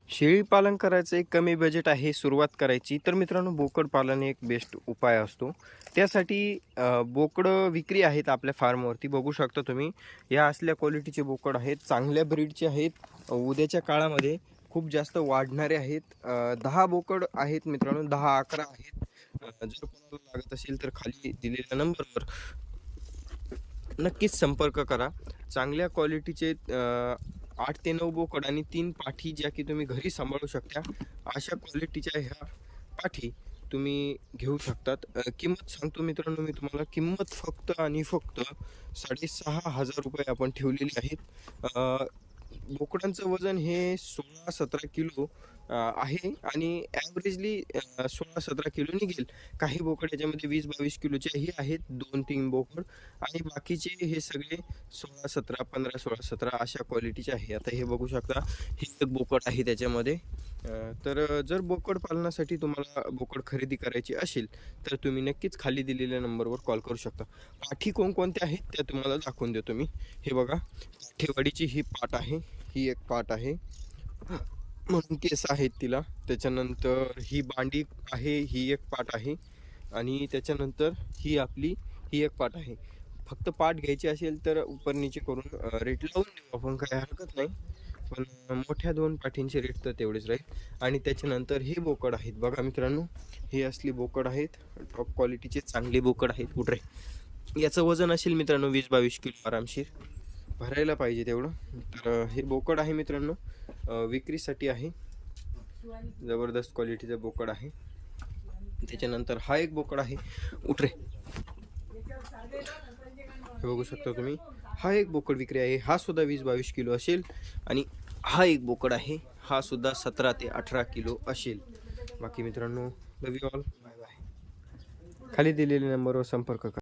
शेळी पालन करायचं एक कमी बजेट आहे सुरुवात करायची तर मित्रांनो बोकड पालन एक बेस्ट उपाय असतो. त्यासाठी बोकडं विक्री आहेत आपल्या फार्मवरती बघू शकता तुम्ही. या असल्या क्वालिटीचे बोकड आहेत, चांगल्या ब्रीडचे आहेत. उद्याच्या काळामध्ये खूप जास्त वाढणारे आहेत. 10 बोकड आहेत मित्रांनो, 10-11 आहेत. जर कोणाला लागत असेल तर खाली दिलेल्या नंबरवर नक्कीच संपर्क करा. चांगल्या क्वालिटीचे 8 ते 9 बोकड आणि 3 पाठी ज्या की तुम्ही घरी सांभाळू शकता अशा क्वालिटीच्या ह्या पाठी तुम्ही घेऊ शकतात. किंमत सांगतो मित्रांनो मी तुम्हाला. किंमत फक्त आणि फक्त 6,500 आपण ठेवलेली आहेत. बोकडांचं वजन हे 16-17 किलो आहे आणि ॲव्हरेजली 16-17 किलो निघेल. काही बोकड याच्यामध्ये 20-22 किलोचेही आहेत, 2-3 बोकड आणि बाकीचे हे सगळे 16-17, 15-16-17 अशा क्वालिटीचे आहे. आता हे बघू शकता, हे एक बोकड आहे त्याच्यामध्ये. तर जर बोकड पालनासाठी तुम्हाला बोकड खरेदी करायची असेल तर तुम्ही नक्कीच खाली दिलेल्या नंबरवर कॉल करू शकता. पाठी कोणकोणत्या आहेत त्या तुम्हाला दाखवून देतो मी. हे बघा, पाठीवाडीची ही पाट आहे, ही एक पाट आहे म्हणून केस आहेत तिला. त्याच्यानंतर ही बांडी आहे, ही एक पाट आहे आणि त्याच्यानंतर ही एक पाट आहे. फक्त पाट घ्यायची असेल तर उपरनीचे करून रेट लावून देऊ आपण, काही हरकत नाही. पण मोठ्या 2 पाठींचे रेट तर तेवढेच राहील. आणि त्याच्यानंतर हे बोकड आहेत बघा मित्रांनो, हे असली बोकड आहेत, टॉप क्वालिटीचे चांगले बोकड आहेत. कुठे याचं वजन असेल मित्रांनो 20-22 किलो आरामशीर, भरायला पाहिजे तेवढं. तर हे बोकड आहे मित्रांनो, विक्रीसाठी आहे. जबरदस्त क्वालिटीचा बोकड आहे. त्याच्यानंतर हा एक बोकड आहे. उठरे, हे बघू शकता तुम्ही. हा एक बोकड विक्री आहे. हा सुद्धा 20-22 किलो असेल. आणि हा एक बोकड आहे, हा सुद्धा 17 ते 18 किलो असेल. बाकी मित्रांनो, लव यू ऑल, बाय बाय. खाली दिलेल्या नंबरवर संपर्क करा.